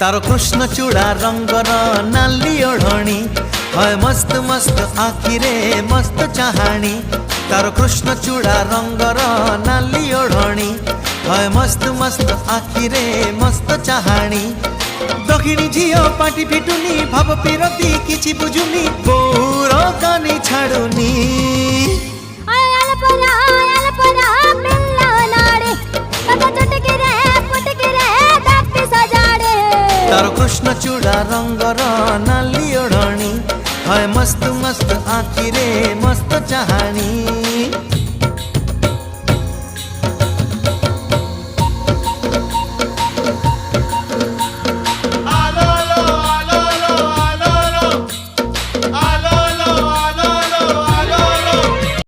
तारो कृष्ण चूड़ा रंगर नाली ओढ़णी है मस्त मस्त आखिरे मस्त चाहाणी। तारो कृष्ण चूड़ा रंगर नाली ओढ़णी है मस्त मस्त आखिरे मस्त चाहाणी। दक्षिणी झियो पाटी फिटुनी भाव पिरती किछि बुझुनी बोर कानी छाड़ुनी। तारो कृष्ण चूड़ा रंगर नाली ओढ़णी है मस्त मस्त आखिरे मस्त चाहाणी।